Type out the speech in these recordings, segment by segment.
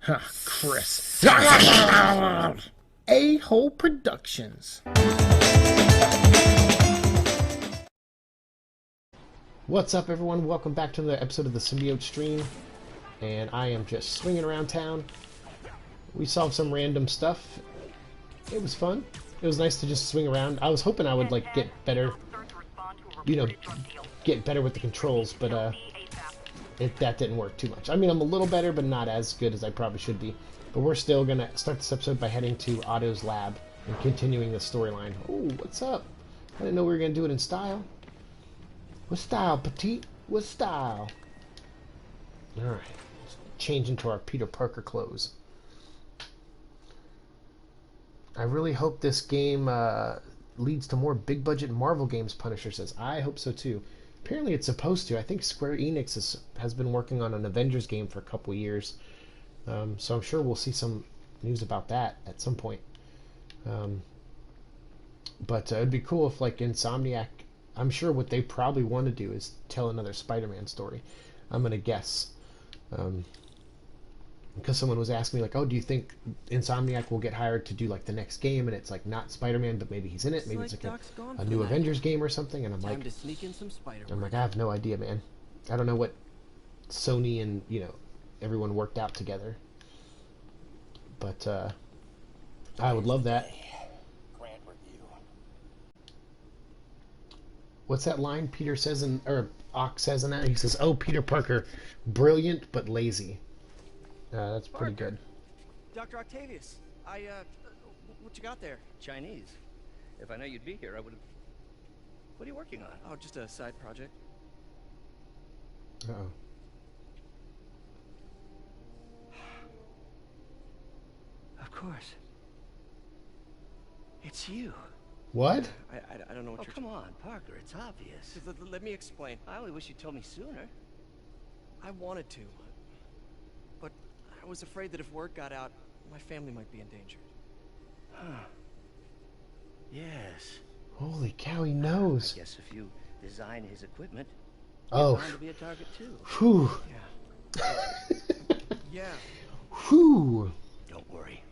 Huh, Chris. A-Hole Productions. What's up, everyone? Welcome back to another episode of the Symbiote stream. And I am just swinging around town. We solved some random stuff. It was fun. It was nice to just swing around. I was hoping I would, like, get better, get better with the controls, but, that didn't work too much. I mean, I'm a little better, but not as good as I probably should be. But we're still gonna start this episode by heading to Otto's lab and continuing the storyline. Oh, what's up? I didn't know we were gonna do it in style. With style, petite. With style. Alright. Let's change into our Peter Parker clothes. I really hope this game leads to more big-budget Marvel games, Punisher says. I hope so, too. Apparently it's supposed to. I think Square Enix has been working on an Avengers game for a couple years. So I'm sure we'll see some news about that at some point. But it'd be cool if, like, Insomniac... I'm sure what they probably want to do is tell another Spider-Man story. I'm going to guess. Because someone was asking me, like, oh, do you think Insomniac will get hired to do, like, the next game, and it's, like, not Spider-Man, but maybe he's in it? Maybe it's, like, a new Avengers game or something? And I'm like, I have no idea, man. I don't know what Sony and, you know, everyone worked out together. But, I would love that. What's that line Peter says in, or Ock says in that? He says, oh, Peter Parker, brilliant but lazy. That's pretty good. Dr. Octavius, what you got there? Chinese. If I know you'd be here, I would have... What are you working on? Oh, just a side project. Uh-oh. Of course. It's you. What? I don't know what Oh, you're... come on, Parker, it's obvious. Let me explain. I only wish you'd told me sooner. I wanted to, but I was afraid that if word got out, my family might be endangered. Huh. Yes. Holy cow, he knows. I guess if you design his equipment, Oh. you're bound to be a target too. Whew. Yeah. Yeah. Whew. Don't worry.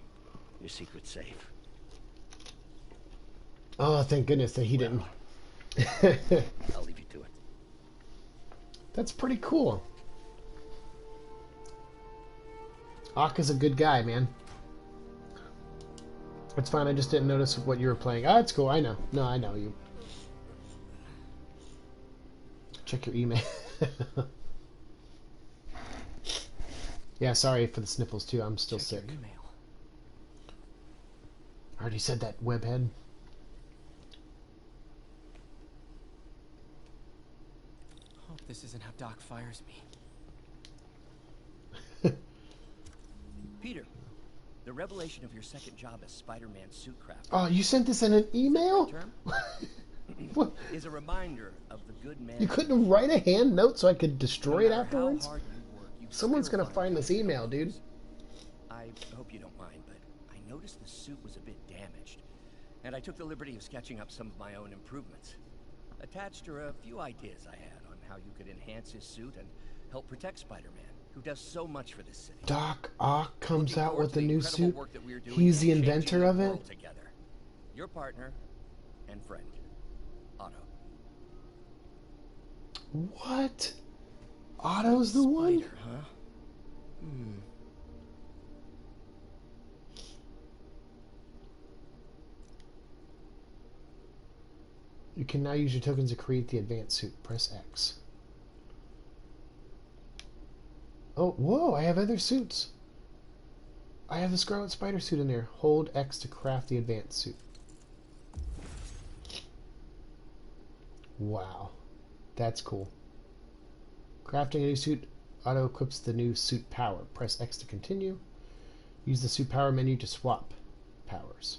Your secret's safe. Oh, thank goodness that he didn't. I'll leave you to it. That's pretty cool. Ock is a good guy, man. It's fine, I just didn't notice what you were playing. Ah, it's cool, I know. No, I know you. Check your email. Yeah, sorry for the sniffles too, I'm still sick. I already said that, webhead. Hope this isn't how Doc fires me. Peter, the revelation of your second job as Spider-Man suit crafter... Oh, you sent this in an email? term? What? Is a reminder of the good man... You couldn't write a hand note so I could destroy it No matter how afterwards? hard you work, you Someone's still gonna find find this email, dude. I hope you don't mind, but I noticed the suit was a bit damaged, and I took the liberty of sketching up some of my own improvements. Attached are a few ideas I had on how you could enhance his suit and help protect Spider-Man, who does so much for this city. Doc Ock comes Looking out forward with to a the new incredible suit. work that we're doing He's the in changing inventor the of it. world together. Your partner and friend, Otto. What? Otto's the one? Spider, huh? You can now use your tokens to create the advanced suit. Press X. Oh, whoa, I have other suits. I have the Scarlet Spider suit in there. Hold X to craft the advanced suit. Wow. That's cool. Crafting a new suit auto equips the new suit power. Press X to continue. Use the suit power menu to swap powers.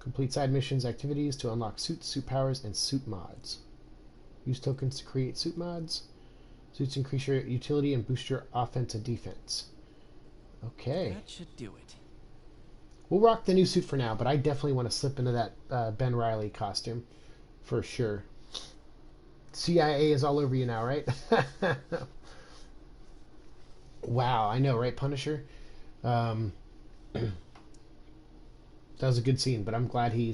Complete side missions activities to unlock suits, suit powers, and suit mods. Use tokens to create suit mods. Suits increase your utility and boost your offense and defense. Okay. That should do it. We'll rock the new suit for now, but I definitely want to slip into that Ben Reilly costume. For sure. CIA is all over you now, right? Wow, I know, right, Punisher? Um, that was a good scene, but I'm glad he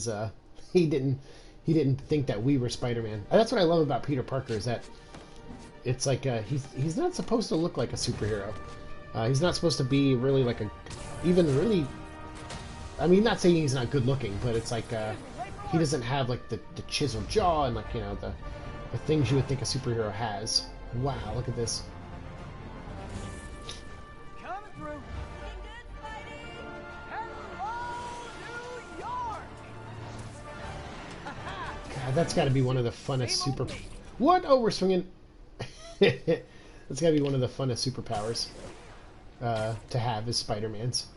didn't he didn't think that we were Spider-Man. That's what I love about Peter Parker is that it's like he's not supposed to look like a superhero. He's not supposed to be really like a even really. I mean, not saying he's not good looking, but it's like he doesn't have like the chiseled jaw and like the things you would think a superhero has. Wow, look at this. Coming through. Looking good, Spidey. Hello, New York. God, that's got to be one of the funnest super. What? Oh, we're swinging. That's got to be one of the funnest superpowers to have is Spider-Man's.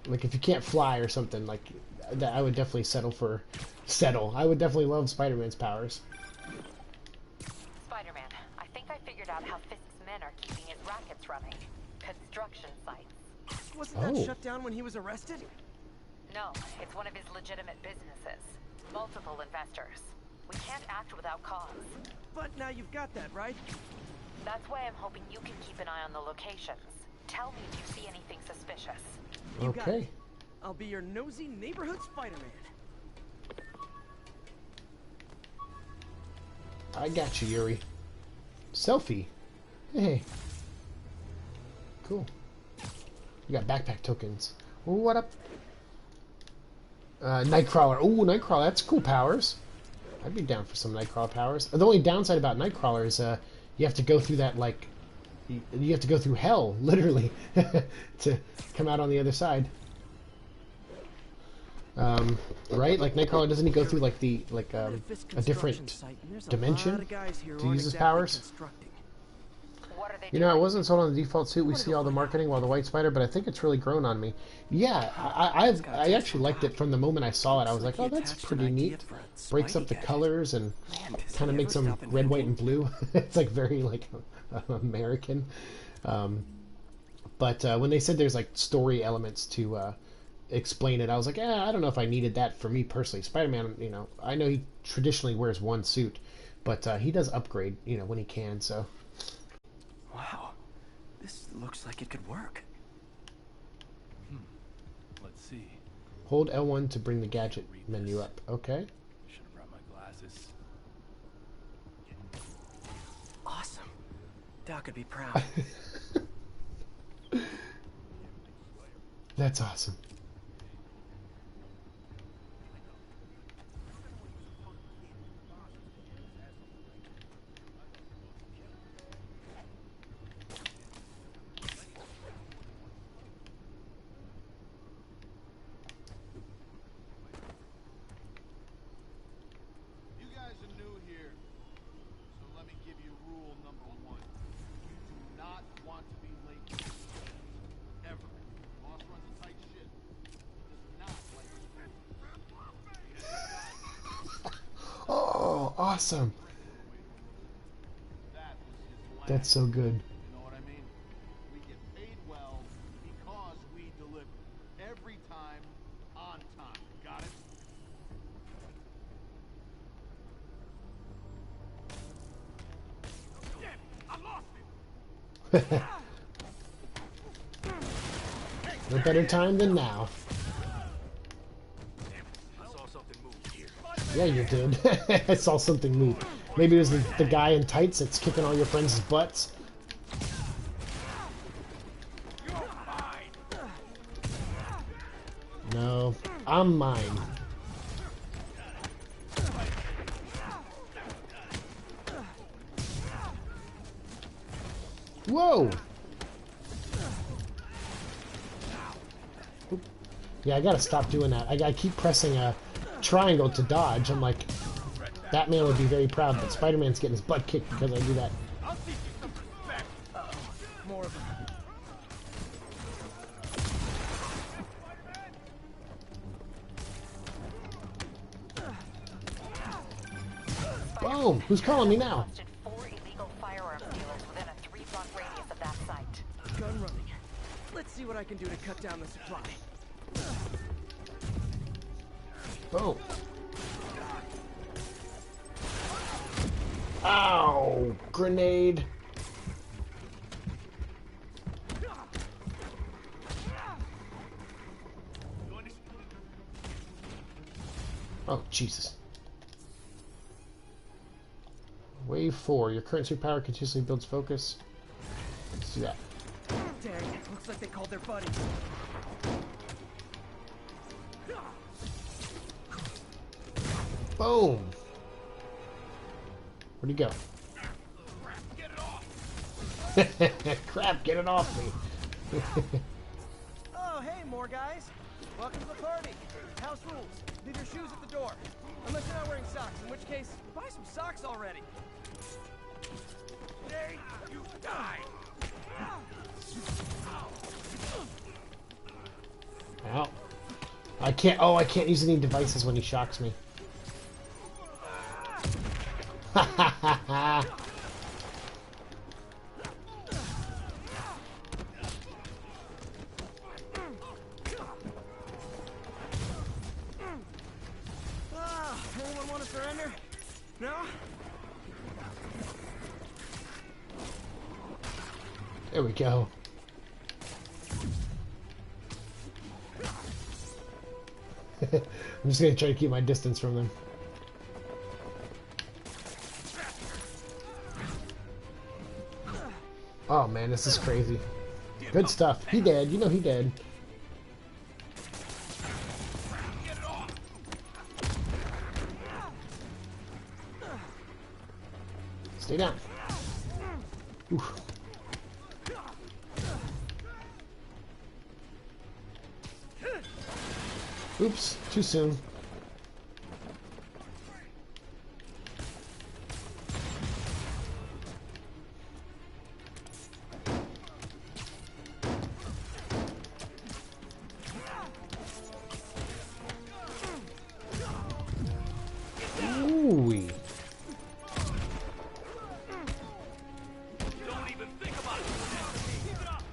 Like if you can't fly or something like that, I would definitely settle. I would definitely love Spider-Man's powers. Spider-Man, I think I figured out how Fisk's men are keeping his rackets running. Construction sites. Wasn't that shut down when he was arrested? No, it's one of his legitimate businesses. Multiple investors. We can't act without cause. But now you've got that, right? That's why I'm hoping you can keep an eye on the locations. Tell me if you see anything suspicious. You got Okay. it. I'll be your nosy neighborhood Spider-Man. I got you, Yuri. Selfie. Hey. Cool. You got backpack tokens. What up? Nightcrawler. Ooh, Nightcrawler. That's cool powers. I'd be down for some Nightcrawler powers. The only downside about Nightcrawler is you have to go through that, like... You have to go through hell, literally, to come out on the other side. Right? Like Nightcrawler, doesn't he go through like a different dimension to use his powers? What are they You know, I doing? wasn't sold on the default suit. We see all the marketing while the White Spider, but I think it's really grown on me. Yeah, I actually liked it from the moment I saw it. I was like, oh, that's pretty neat. Breaks up the colors and kind of makes them red, white, and blue. It's like very like American. But when they said there's like story elements to explain it, I was like, I don't know if I needed that for me personally. Spider-Man, you know, I know he traditionally wears one suit, but he does upgrade, you know, when he can. So. Wow, this looks like it could work. Let's see. Hold L1 to bring the gadget menu up. Okay. Should have brought my glasses. Awesome. Doc could be proud. That's awesome. You guys are new here, so let me give you rule number 1. You do not want to be late. Ever. Boss runs a tight ship. Does not like to Oh, awesome. That was his last. That's so good. You know what I mean? We get paid well because we deliver. Every time, on time. Got it? Damn it! I lost it! No better time than now. I saw something move here. Yeah, you did. I saw something move. Maybe it was the guy in tights that's kicking all your friends' butts. No, I'm mine. Whoa! Yeah, I gotta stop doing that. I keep pressing a triangle to dodge. I'm like, Batman would be very proud, but Spider-Man's getting his butt kicked because I do that. More of them. Boom! Who's calling me now? Busted 4 illegal firearms dealers within a 3-block radius of that site. Gun running. Let's see what I can do to cut down the supply. Boom. Ow! Grenade. Oh, Jesus. Wave 4. Your current superpower continuously builds focus. Let's do that. Dang, looks like they called their buddy. Boom! Where'd he go? Get it off! Crap, get it off me! Oh, hey, more guys. Welcome to the party. House rules. Leave your shoes at the door. Unless you're not wearing socks, in which case, buy some socks already. Today, you die! Ow. I can't, oh, I can't use any devices when he shocks me. Ha ha ha ha! Anyone want to surrender? No? There we go. I'm just gonna try to keep my distance from them. Oh man, this is crazy. Good stuff. He dead. You know he dead. Get it off! Stay down. Oof. Oops, too soon. Ooh-wee. Don't even think about it! Keep it up!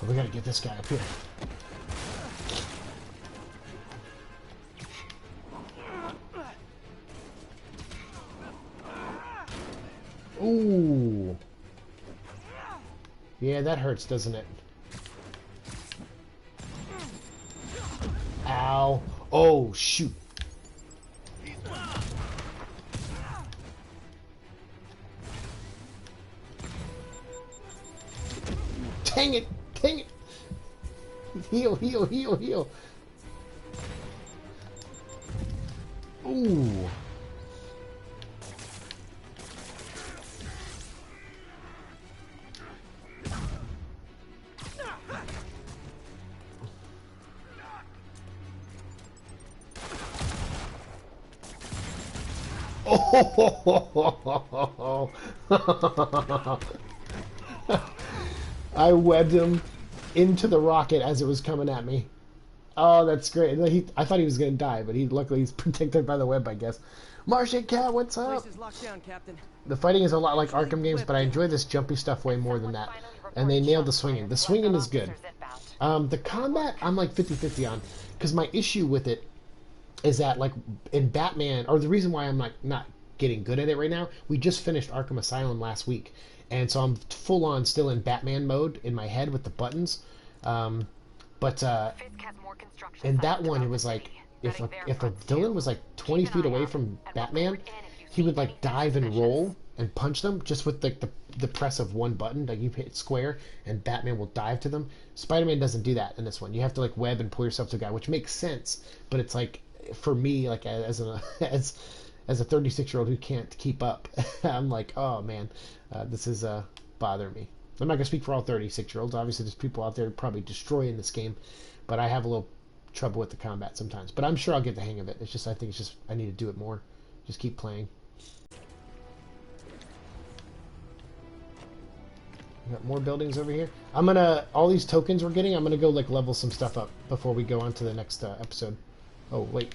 Oh, we gotta get this guy up here. Ooh. Yeah, that hurts, doesn't it? Ow. Oh, shoot. Dang it! Dang it! Heal, heal, heal, heal. Ooh. Oh! I webbed him into the rocket as it was coming at me. Oh, that's great. I thought he was going to die, but luckily he's protected by the web, I guess. Martian Cat, what's up? Place is locked down, Captain. The fighting is a lot like Arkham games, but I enjoy this jumpy stuff way more than that. And they nailed the swinging. The swinging is good. The combat, I'm like 50-50 on. Because my issue with it is that, like, in Batman, or the reason why I'm like not getting good at it right now, we just finished Arkham Asylum last week. And so I'm full on still in Batman mode in my head with the buttons. In that one, it was like, if a villain was like 20 feet away from Batman, he would like dive and roll and punch them just with like the press of one button. Like you hit square and Batman will dive to them. Spider-Man doesn't do that in this one. You have to like web and pull yourself to a guy, which makes sense. But it's like, for me, like as a 36-year-old who can't keep up, I'm like, oh man, this is bothering me. I'm not gonna speak for all 36-year-olds. Obviously, there's people out there probably destroying this game, but I have a little trouble with the combat sometimes. But I'm sure I'll get the hang of it. It's just I think I need to do it more. Just keep playing. We got more buildings over here. All these tokens we're getting, I'm gonna go like level some stuff up before we go on to the next episode. Oh wait.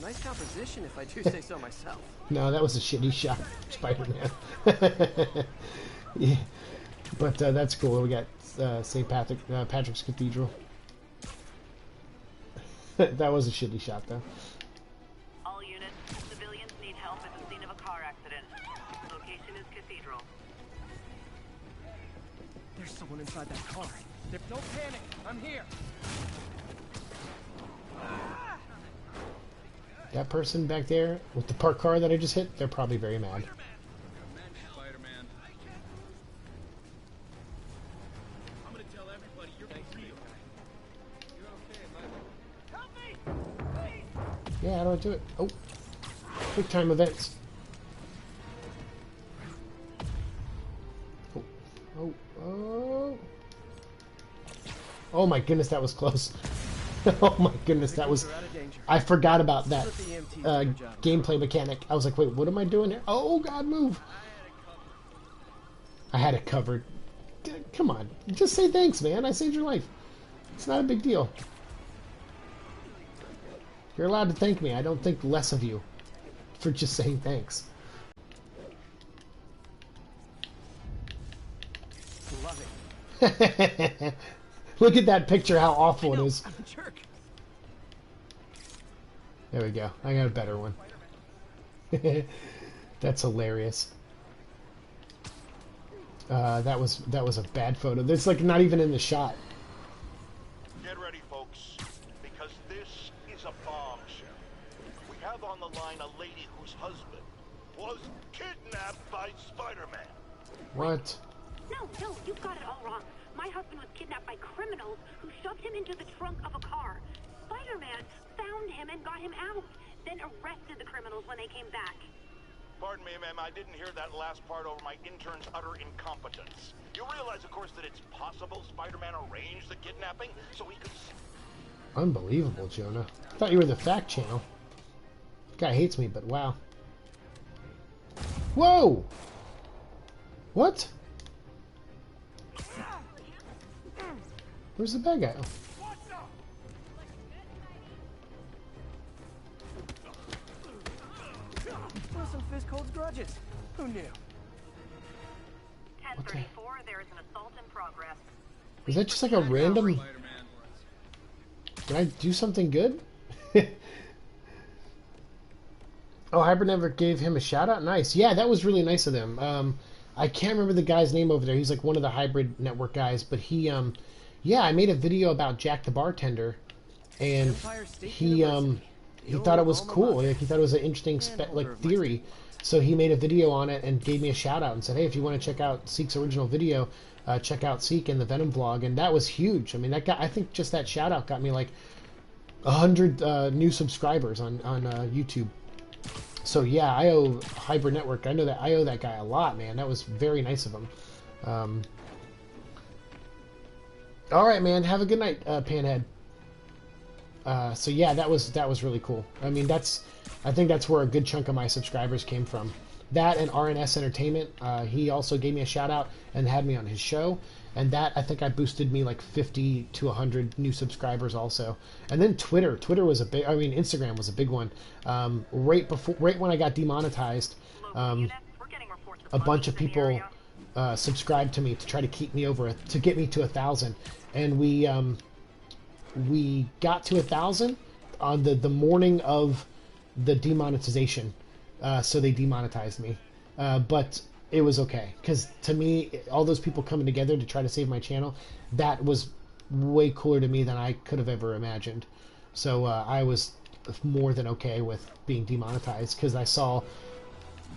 Nice composition, if I do say so myself. No, that was a shitty shot, Spider-Man. Yeah, but that's cool. We got St. Patrick's Cathedral. That was a shitty shot, though. All units, civilians need help at the scene of a car accident. Location is Cathedral. There's someone inside that car. Don't panic. I'm here. That person back there with the parked car that I just hit, they're probably very mad. Spider-Man. I'm gonna tell everybody you're real. You're okay, bud. Help me! Please! Yeah, how do I do it? Oh. Quick time events. Oh. Oh. Oh. Oh my goodness, that was close. Oh my goodness, that was... We're out of danger. I forgot about that Let the EMTs do their job. gameplay mechanic. I was like, wait, what am I doing here? Oh, God, move. I had it covered. Come on. Just say thanks, man. I saved your life. It's not a big deal. You're allowed to thank me. I don't think less of you for just saying thanks. Love it. Look at that picture, how awful it is. I'm a jerk. There we go. I got a better one. That's hilarious. That was a bad photo. That's like not even in the shot. Get ready, folks, because this is a bombshell. We have on the line a lady whose husband was kidnapped by Spider-Man. What? No, you've got it all wrong. My husband was kidnapped by criminals who shoved him into the trunk of a car. Spider-Man found him and got him out, then arrested the criminals when they came back. Pardon me, ma'am, I didn't hear that last part over my intern's utter incompetence. You realize, of course, that it's possible Spider-Man arranged the kidnapping so he could... Unbelievable, Jonah. I thought you were the fact channel. This guy hates me, but wow. Whoa! What? Where's the bad guy? Wilson Fisk holds grudges. Who knew? 1034, there is an assault in progress. Was that just like a random... Did I do something good? Oh, Hybrid never gave him a shout out? Nice. Yeah, that was really nice of them. I can't remember the guy's name over there. He's like one of the Hybrid Network guys, but he, yeah, I made a video about Jack the Bartender, and Empire State he University. thought it was Alma cool. mater. Like, he thought it was an interesting theory. So he made a video on it and gave me a shout out and said, hey, if you want to check out Seek's original video, check out Seek and the Venom vlog. And that was huge. I mean, that got, I think just that shout out got me like 100 new subscribers on YouTube. So yeah, I owe Hybrid Network. I know that I owe that guy a lot, man. That was very nice of him. All right, man. Have a good night, Panhead. So yeah, that was really cool. I mean, I think that's where a good chunk of my subscribers came from. That and RNS Entertainment. He also gave me a shout out and had me on his show. And that, I think, I boosted me like 50 to 100 new subscribers also. And then Twitter. Twitter was a big, I mean, Instagram was a big one. Right when I got demonetized, We're getting reports of a bunch of in the people area. subscribed to me to try to keep me to get me to 1,000. And we got to 1,000 on the morning of the demonetization. So they demonetized me. But it was okay, because to me, all those people coming together to try to save my channel, that was way cooler to me than I could have ever imagined. So I was more than okay with being demonetized, because I saw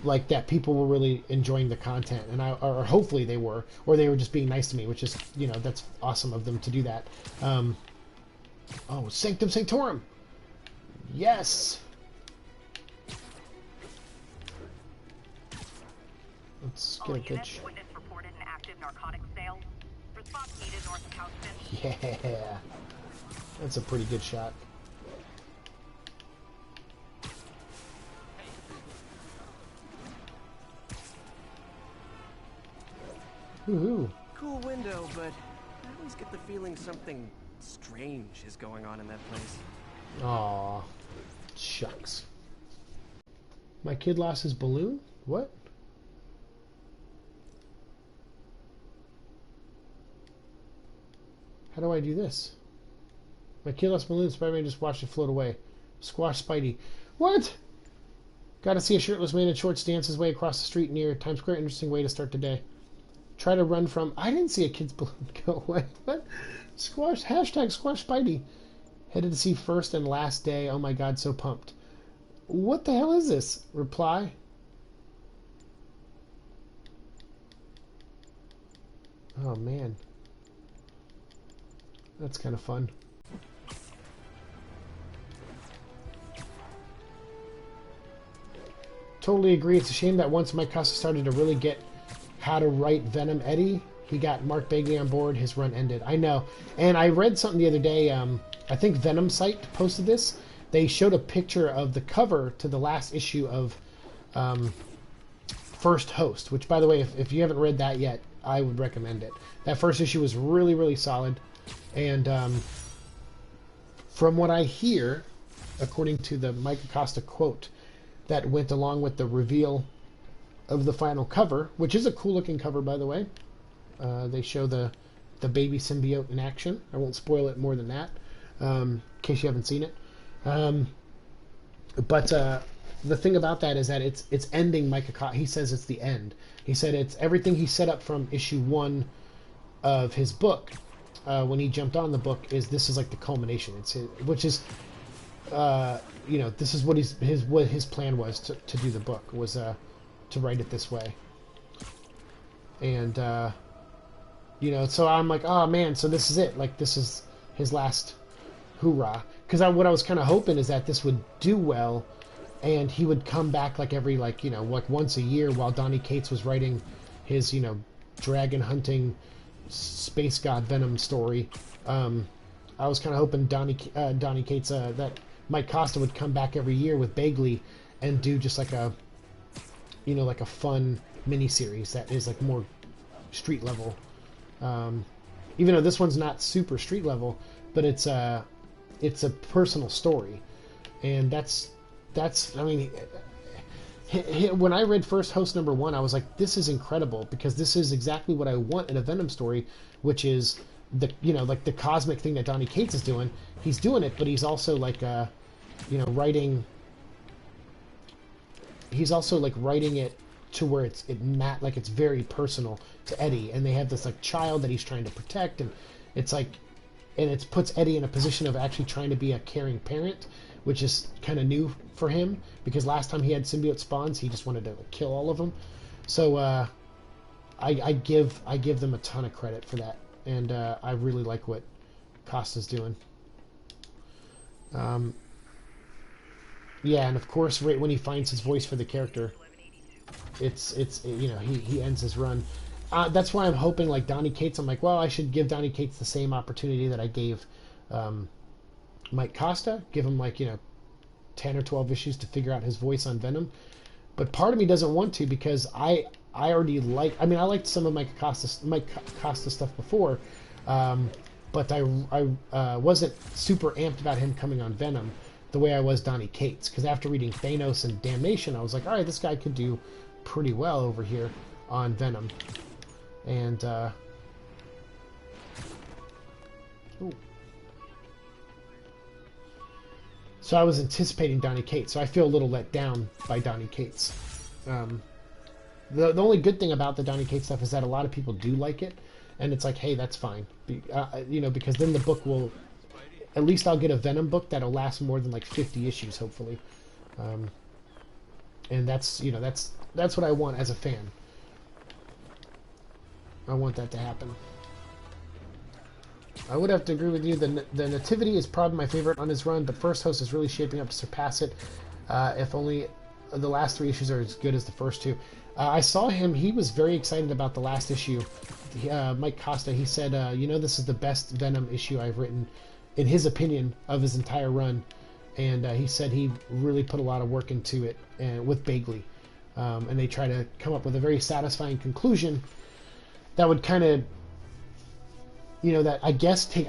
like that people were really enjoying the content, and or hopefully they were, or they were just being nice to me, which is, you know, that's awesome of them to do that. Oh, Sanctum Sanctorum! Yes! Let's get All a good units, witness reported an active narcotics sale. Response needed north of Houston. Yeah, that's a pretty good shot. Woohoo! Cool window, but I always get the feeling something strange is going on in that place. Aw, shucks. My kid lost his balloon? What? How do I do this? My kid lost balloon, Spider-Man just watched it float away. Squash Spidey. What? Gotta see a shirtless man in shorts dance his way across the street near Times Square. Interesting way to start the day. Try to run from... I didn't see a kid's balloon go away. What? Squash. Hashtag squash Spidey. Headed to see first and last day. Oh my god, so pumped. What the hell is this? Reply. Oh man. That's kind of fun. Totally agree. It's a shame that once Mike Costa started to really get how to write Venom Eddie, he got Mark Bagley on board, his run ended. I know. And I read something the other day, I think Venom site posted this. They showed a picture of the cover to the last issue of First Host, which, by the way, if you haven't read that yet, I would recommend it. That first issue was really, really solid. And from what I hear, according to the Mike Acosta quote that went along with the reveal of the final cover, which is a cool-looking cover, by the way. They show the baby symbiote in action. I won't spoil it more than that, in case you haven't seen it. But the thing about that is that it's ending Mike Acosta. He says it's the end. He said it's everything he set up from issue 1 of his book. When he jumped on the book, this is like the culmination. It's which is, this is what his plan was to do the book, was to write it this way. And so I'm like, oh man, so this is it. Like, this is his last hoorah. Because what I was kind of hoping is that this would do well, and he would come back like every like once a year while Donny Cates was writing his dragon hunting space god Venom story. I was kind of hoping Donny Cates, that Mike Costa would come back every year with Bagley and do just like a like a fun miniseries that is like more street level. Even though this one's not super street level, but it's a personal story, and that's I mean, when I read First Host #1, I was like, this is incredible, because this is exactly what I want in a Venom story, which is the like the cosmic thing that Donny Cates is doing. He's doing it, but he's also like writing. He's also like writing it to where it's very personal to Eddie, and they have this like child that he's trying to protect, and it's like, and it puts Eddie in a position of actually trying to be a caring parent, which is kind of new for him, because last time he had symbiote spawns, he just wanted to kill all of them. So I give them a ton of credit for that, and I really like what Costa's doing. Yeah, and of course, right when he finds his voice for the character, it's he ends his run. That's why I'm hoping, like, Donny Cates, I'm like, well, I should give Donny Cates the same opportunity that I gave Mike Costa. Give him, like, 10 or 12 issues to figure out his voice on Venom. But part of me doesn't want to, because I already like... I mean, I liked some of Mike Costa stuff before, but I wasn't super amped about him coming on Venom the way I was Donny Cates. Because after reading Thanos and Damnation, I was like, all right, this guy could do pretty well over here on Venom. And so I was anticipating Donny Cates, so I feel a little let down by Donny Cates. The only good thing about the Donny Cates stuff is that a lot of people do like it, and it's like, hey, that's fine, because then the book will, at least I'll get a Venom book that'll last more than like 50 issues, hopefully. And that's what I want as a fan. I want that to happen. I would have to agree with you. The Nativity is probably my favorite on his run, but First Host is really shaping up to surpass it. If only the last 3 issues are as good as the first 2. I saw him. He was very excited about the last issue. Mike Costa, he said, this is the best Venom issue I've written, in his opinion, of his entire run. And he said he really put a lot of work into it with Bagley. And they try to come up with a very satisfying conclusion that would kind of, that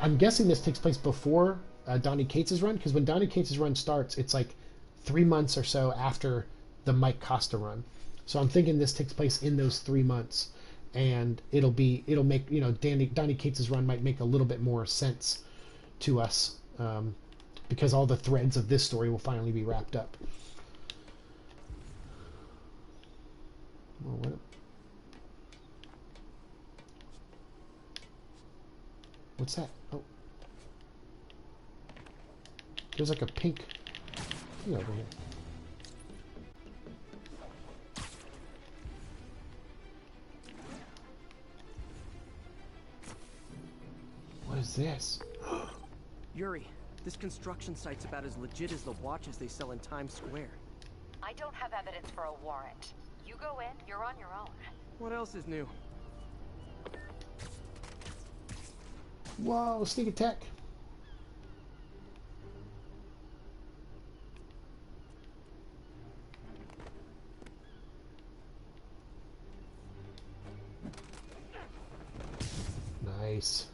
I'm guessing this takes place before Donny Cates' run, because when Donny Cates' run starts, it's like 3 months or so after the Mike Costa run. So I'm thinking this takes place in those 3 months, and it'll make, Donny Cates' run might make a little bit more sense to us, because all the threads of this story will finally be wrapped up. Well, What's that? Oh. There's like a pink thing over here. What is this? Yuri, this construction site's about as legit as the watches they sell in Times Square. I don't have evidence for a warrant. You go in, you're on your own. What else is new? Whoa, sneak attack. Nice.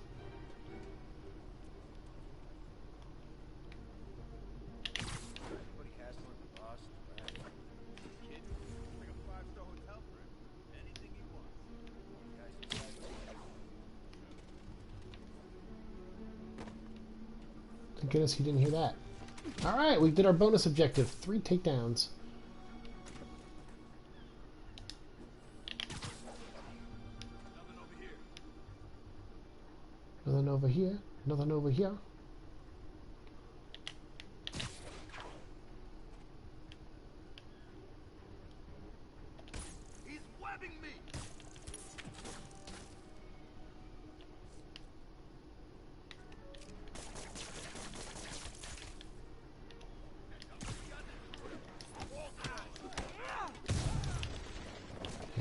Everybody hassling the boss in the back. Kid, like a 5-star hotel for him. Anything he wants. Thank goodness he didn't hear that. Alright, we did our bonus objective. 3 takedowns. Nothing over here. Nothing over here. Nothing over here. He's webbing me!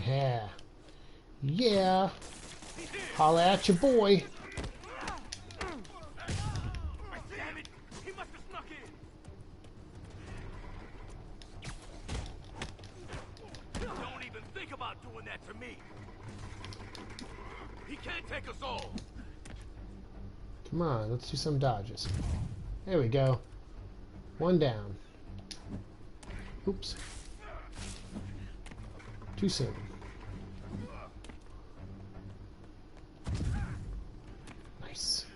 Yeah. Yeah. Holla at your boy. Damn it! He must have snuck in! Don't even think about doing that to me! He can't take us all! Come on, let's do some dodges. There we go. 1 down. Oops. Too soon. Nice.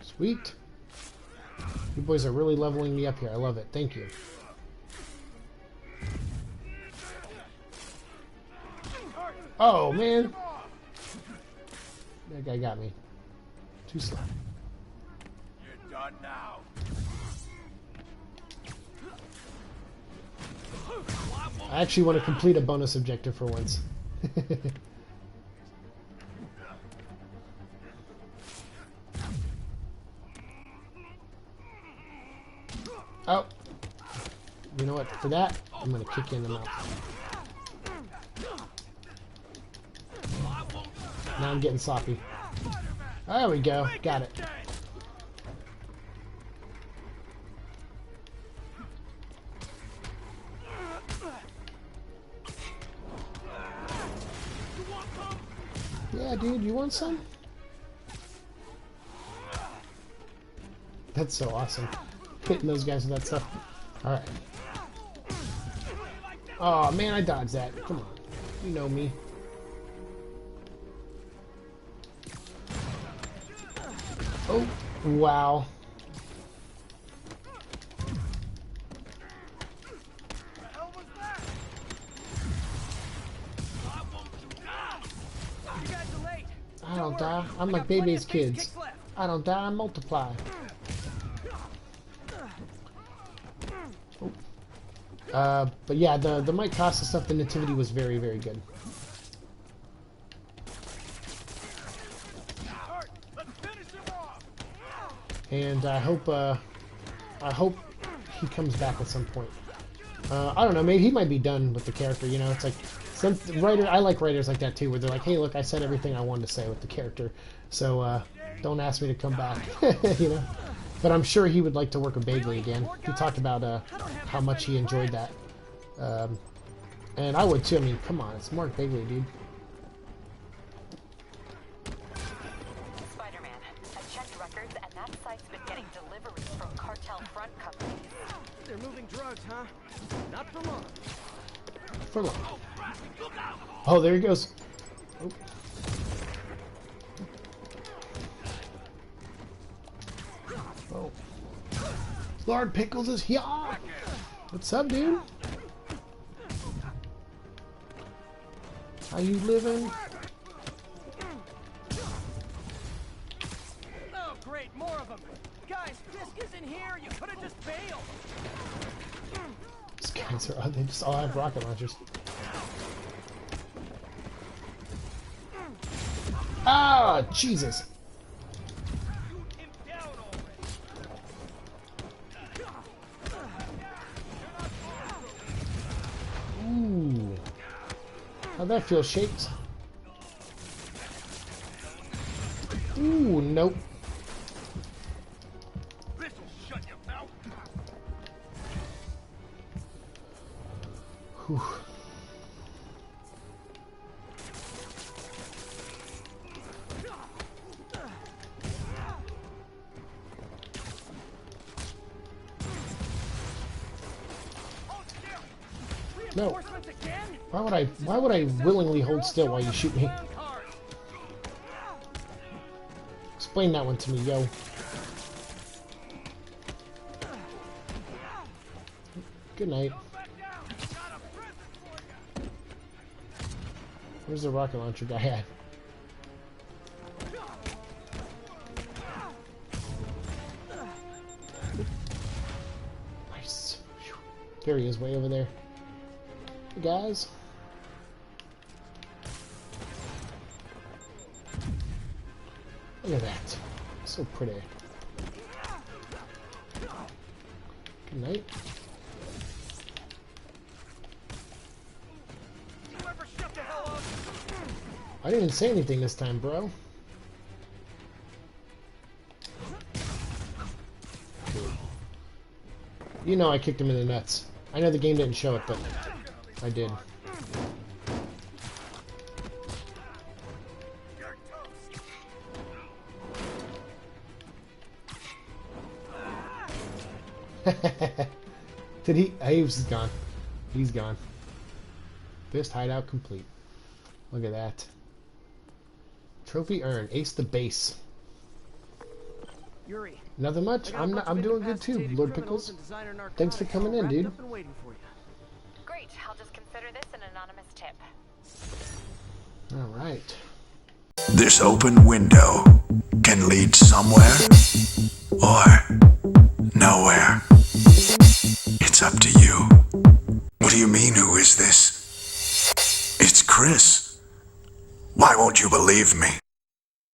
Sweet. You boys are really leveling me up here. I love it. Thank you. Oh, man. That guy got me. Too slow. You're done now. I actually want to complete a bonus objective for once. Oh. You know what? For that, I'm going to kick you in the mouth. Now I'm getting sloppy. There we go. Got it. Yeah, dude, you want some? That's so awesome. Hitting those guys with that stuff. Alright. Oh, man, I dodged that. Come on. You know me. Oh, wow. I don't die. I'm like Bebe's kids. I don't die, I multiply. Oh. But yeah, the Mike Costa stuff, the nativity was very, very good. And I hope he comes back at some point. I don't know, maybe he might be done with the character, you know, it's like some writer, I like writers like that too, where they're like, hey, look, I said everything I wanted to say with the character, so don't ask me to come back, you know. But I'm sure he would like to work with Bagley again. He talked about how much he enjoyed that. And I would too. I mean, come on, it's Mark Bagley, dude. Spider-Man, I checked records, and that site's been getting deliveries from cartel front companies. They're moving drugs, huh? Not for long. For long. Oh, there he goes. Oh. Oh. Lord Pickles is here. What's up, dude? How you living? More of them. Guys, Fisk isn't here. You could have just bailed. These guys are, they just all have rocket launchers. Ah, Jesus. Shoot him down already. Ooh. How'd that feel, Shakes? Ooh, nope. This'll shut your mouth. Whew. No. Reinforcements again? Why would I willingly hold still while you shoot me? Clown cars. Explain that one to me, yo. Good night. Where's the rocket launcher guy at? Nice. Phew. There he is, way over there. Hey guys. Look at that. So pretty. Good night. Whoever shut the hell up. I didn't even say anything this time, bro. You know I kicked him in the nuts. I know the game didn't show it, but I did. Did he? He's gone. He's gone. Fist hideout complete. Look at that. Trophy earned. Ace the base. Yuri. Nothing much. I'm doing good too, Lord Pickles. Thanks for coming in, dude. Great. I'll just consider this an anonymous tip. All right. This open window can lead somewhere or nowhere. It's up to you. What do you mean, who is this? It's Chris. Why won't you believe me?